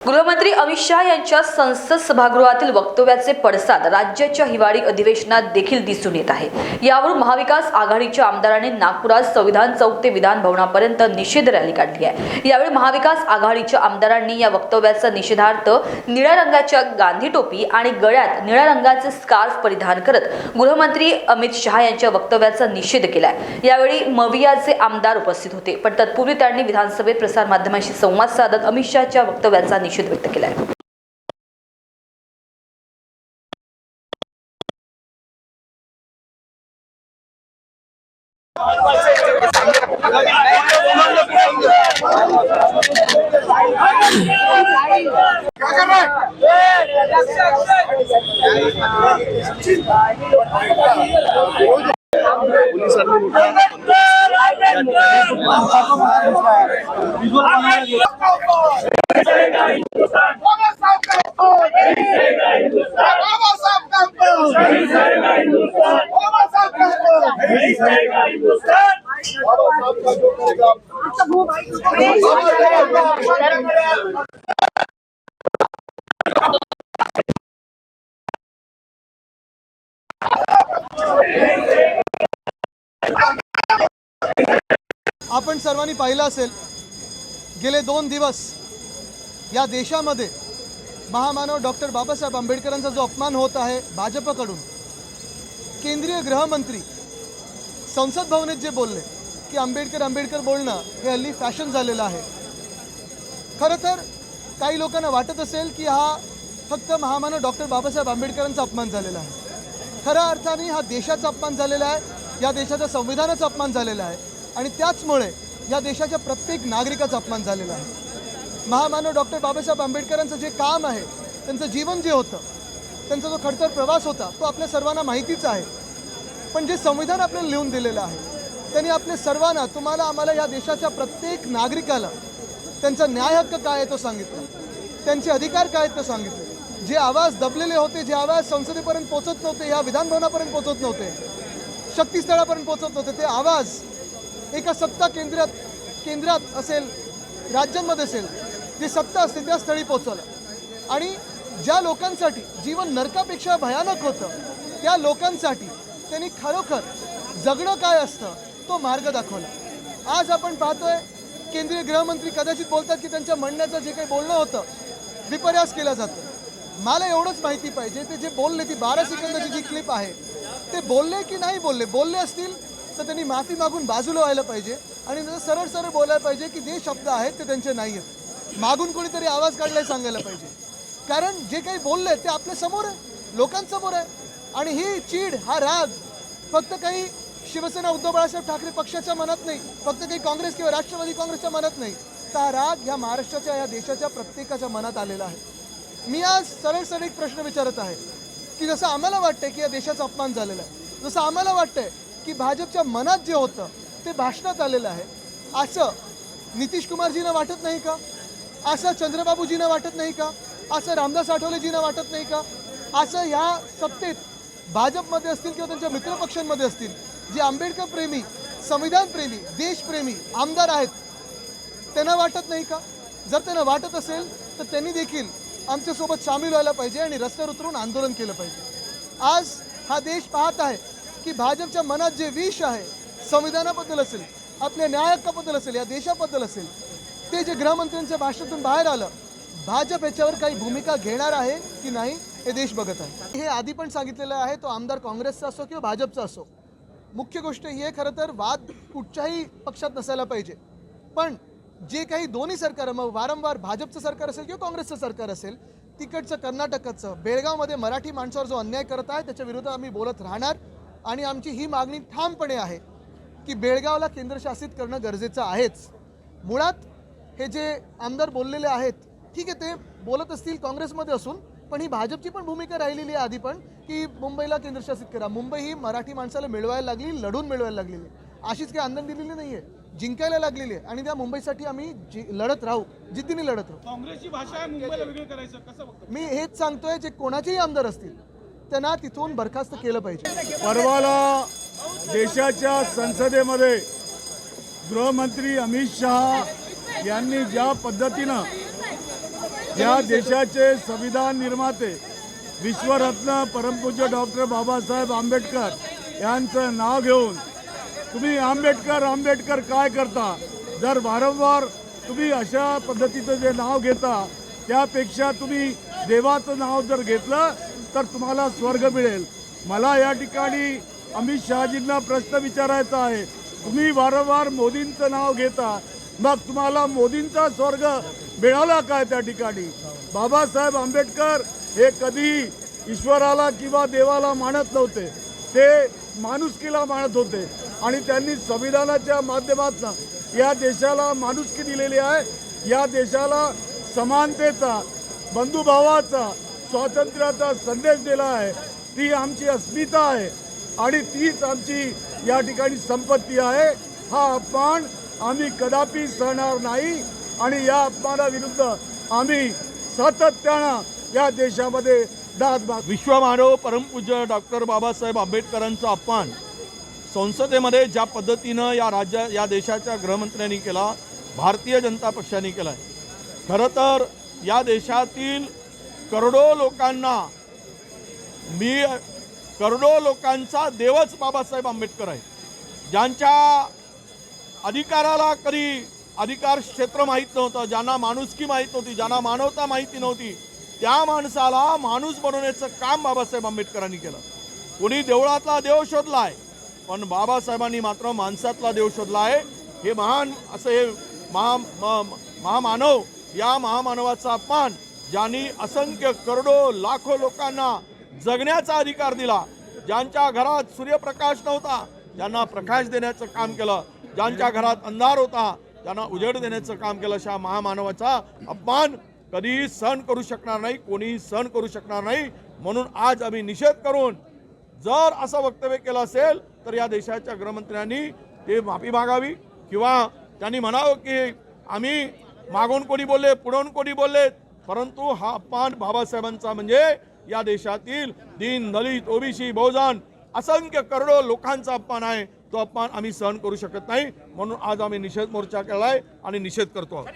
गृहमंत्री अमित शाह यांच्या संसद सभागृहातील वक्तव्याचे पडसाद राज्याच्या हिवाळी अधिवेशनात देखील दिसून येत आहे। यावरून महाविकास आघाडीच्या आमदारांनी नागपुरात संविधान चौक ते विधान भवनापर्यंत निषेध रॅली काढली आहे। यावेळी महाविकास आघाडीच्या आमदारांनी या वक्तव्याचा निषेधार्थ निळ्या रंगाच्या गांधी टोपी आणि गळ्यात निळ्या रंगाचे स्कार्फ परिधान करत गृहमंत्री अमित शाह यांच्या वक्तव्याचा निषेध केलाय। यावेळी मवियाचे आमदार उपस्थित होते, पण तत्पूर्वी त्यांनी विधानसभेत प्रसारमाध्यमांशी संवाद साधत अमित शहाच्या वक्तव्याचा निषेध व्यक्त केला आहे। आपण सर्वांनी पाहिलं असेल, गेले 2 दिवस या देशामध्ये महामानव डॉक्टर बाबासाहेब आंबेडकरांचा जो अपमान होत आहे भाजपकडून, केंद्रीय गृहमंत्री संसद भवनात जे बोलले की आंबेडकर बोलणं हे हल्ली फॅशन झालेलं आहे। खरं तर काही लोकांना वाटत असेल की हा फक्त महामानव डॉक्टर बाबासाहेब आंबेडकरांचा अपमान झालेला आहे। खऱ्या अर्थाने हा देशाचा अपमान झालेला आहे, या देशाच्या संविधानाचा अपमान झालेला आहे आणि त्याचमुळे या देशाच्या प्रत्येक नागरिकाचा अपमान झालेला आहे। महामानव डॉक्टर बाबासाहेब आंबेडकरांचं जे काम आहे, त्यांचं जीवन जे होतं, त्यांचा जो खडतर प्रवास होता, तो आपल्या सर्वांना माहितीच आहे। पण जे संविधान आपल्याला लिहून दिलेलं आहे, त्यांनी आपल्या सर्वांना, तुम्हाला आम्हाला, या देशाच्या प्रत्येक नागरिकाला त्यांचा न्याय हक्क काय आहे तो सांगितलं, त्यांचे अधिकार काय आहेत ते सांगितले। जे आवाज दबलेले होते, जे आवाज संसदेपर्यंत पोहोचत नव्हते, या विधानभवनापर्यंत पोहोचत नव्हते, शक्तीस्थळापर्यंत पोहोचत नव्हते, ते आवाज एका सत्ता केंद्रात असेल, राज्यांमध्ये असेल, जी सत्ता असते त्या स्थळी पोहोचवलं आणि ज्या लोकांसाठी जीवन नरकापेक्षा भयानक होतं, त्या लोकांसाठी त्यांनी खरोखर जगणं काय असतं तो मार्ग दाखवला। आज आपण पाहतोय केंद्रीय गृहमंत्री कदाचित बोलतात की त्यांच्या म्हणण्याचं जे काही बोलणं होतं विपर्यास केला जातो। मला एवढंच माहिती पाहिजे, ते जे बोलले, ती 12 सेकंदाची जी क्लिप आहे, ते बोलले की नाही बोलले। बोलले असतील तर त्यांनी माफी मागून बाजूला व्हायला पाहिजे आणि सरळ सरळ बोलायला पाहिजे की जे शब्द आहेत ते त्यांचे नाही आहेत। मागून कोणीतरी आवाज काढलाय सांगायला पाहिजे, कारण जे काही बोलले ते आपल्या समोर आहे, लोकांसमोर आहे। आणि ही चीड, हा राग फक्त काही शिवसेना उद्धव बाळासाहेब ठाकरे पक्षाच्या मनात नाही, फक्त काही काँग्रेस किंवा राष्ट्रवादी काँग्रेसच्या मनात नाही, तर हा राग ह्या महाराष्ट्राच्या, या देशाच्या प्रत्येकाच्या मनात आलेला आहे। मी आज सरळ एक प्रश्न विचारत आहे की जसं आम्हाला वाटतंय की या देशाचा अपमान झालेला आहे, जसं आम्हाला वाटतंय की भाजपच्या मनात जे होतं ते भाषणात आलेलं आहे, असं नितीश कुमारजींना वाटत नाही का? असं चंद्रबाबूजींना वाटत नाही का? असं रामदास आठवलेजींना वाटत नाही का? असं ह्या सत्तेत भाजपमध्ये असतील किंवा त्यांच्या मित्रपक्षांमध्ये असतील, जे आंबेडकर प्रेमी, संविधान प्रेमी, देशप्रेमी आमदार आहेत, त्यांना वाटत नाही का? जर त्यांना वाटत असेल तर त्यांनी देखील आमच्यासोबत सामील व्हायला पाहिजे आणि रस्त्यावर उतरून आंदोलन केलं पाहिजे। आज हा देश पाहत आहे की भाजपच्या मनात जे विष आहे, संविधानाबद्दल असेल, आपल्या न्याय हक्काबद्दल असेल, या देशाबद्दल असेल, ते जे गृहमंत्र्यांच्या भाषणातून बाहेर आलं, भाजप याच्यावर काही भूमिका घेणार आहे की नाही हे देश बघत आहे। हे आधी पण सांगितलेलं आहे, तो आमदार काँग्रेसचा असो किंवा भाजपचा असो, मुख्य गोष्ट ही आहे, खरं तर वाद कुठच्याही पक्षात नसायला पाहिजे, पण जे काही दोन्ही सरकार, मग वारंवार भाजपचं सरकार असेल किंवा काँग्रेसचं सरकार असेल, तिकडचं कर्नाटकाचं, बेळगावमध्ये मराठी माणसावर जो अन्याय करत आहे त्याच्या विरोधात आम्ही बोलत राहणार आणि आमची ही मागणी ठामपणे आहे की बेळगावला केंद्रशासित करणं गरजेचं आहेच। मुळात हे जे आमदार बोललेले आहेत, ठीक आहे, ते बोलत असतील काँग्रेसमध्ये असून, पण ही भाजपची पण भूमिका राहिलेली आहे आधी पण की मुंबईला केंद्रशासित करा। मुंबई ही मराठी माणसाला मिळवायला लागली, लढून मिळवायला लागलेली आहे, अशीच काही आंदोलन दिलेली नाही आहे, जिंकायला लागलेली आहे आणि त्या मुंबईसाठी आम्ही लढत राहू, जिद्दीने लढत राहू। काँग्रेसची भाषा आहे मुंबईला वेगळं करायचं, कसं बघतो? मी हेच सांगतोय, जे कोणाचेही आमदार असतील त्यांना तिथून बरखास्त केलं पाहिजे। परवाला देशाच्या संसदेमध्ये गृहमंत्री अमित शहा यांनी ज्या पद्धतीनं या देशाचे संविधान निर्माते विश्वरत्न परमपूज्य डॉक्टर बाबासाहेब आंबेडकर यांचं नाव घेऊन तुम्ही आंबेडकर आंबेडकर काय करता? जर वारंवार तुम्ही अशा पद्धतीचं जे नाव घेता त्यापेक्षा तुम्ही देवाचं नाव जर घेतलं तर तुम्हाला स्वर्ग मिळेल. मला या ठिकाणी अमित शहाजींना प्रश्न विचारायचा आहे. तुम्ही वारंवार मोदींचं नाव घेता, मग तुम्हाला मोदींचा स्वर्ग मिळाला काय त्या ठिकाणी? बाबासाहेब आंबेडकर हे कधी ईश्वराला किंवा देवाला मानत नव्हते, ते माणुसकीला मानत होते आणि त्यांनी संविधानाच्या माध्यमातून या देशाला माणुसकी दिलेली आहे. या देशाला समानतेचा, बंधुभावाचा, स्वातंत्र्याचा संदेश दिला आहे. ती आमची अस्मिता आहे आणि तीच आमची या ठिकाणी संपत्ती आहे. हा अपमान आम्ही कदापि सहणार नाही आणि या अपमानाविरुद्ध आम्ही सातत्यानं या देशामध्ये दाद मागतो. विश्वमानव परमपूज्य डॉक्टर बाबासाहेब आंबेडकरांचा अपमान संसदेमध्ये ज्या पद्धतीनं या देशाच्या गृहमंत्र्यांनी केला, भारतीय जनता पक्षाने केला आहे. खरं तर या देशातील करोडो लोकांचा देवच बाबासाहेब आंबेडकर आहे. ज्यांच्या अधिकाराला कधी अधिकार क्षेत्र माहीत नव्हतं, ज्यांना माणुसकी माहीत नव्हती, ज्यांना मानवता माहिती नव्हती, त्या माणसाला माणूस बनवण्याचं काम बाबासाहेब आंबेडकरांनी केलं. कोणी देवळातला देव शोधला आहे, पण बाबासाहेबांनी मात्र माणसातला देव शोधला आहे. हे महान असं हे महामानव, या महामानवाचा अपमान ज्यांनी असंख्य करोडो लाखो लोकांना जगण्याचा अधिकार दिला, ज्यांच्या घरात सूर्यप्रकाश नव्हता ज्यांना प्रकाश देण्याचं काम केलं, ज्यांच्या घरात अंधार होता त्यांना उजेड देण्याचं काम केलं, अशा महामानवाचा अपमान कधी सहन करू शकणार नाही, कोणीही सहन करू शकणार नाही. म्हणून आज आम्ही निषेध करून जर असं वक्तव्य केलं असेल तर या देशाच्या गृहमंत्र्यांनी ते माफी मागावी किंवा त्यांनी म्हणावं की आम्ही मागून कोणी बोलले, पुढून कोणी बोलले, परंतु हा अपमान बाबासाहेबांचा म्हणजे या देशातील दीन, दलित, ओबीसी, बहुजन असंख्य करोडो लोकांचा अपमान आहे. तो अपमान आम्ही सहन करू शकत नाही. म्हणून आज आम्ही निषेध मोर्चा केलाय आणि निषेध करतो.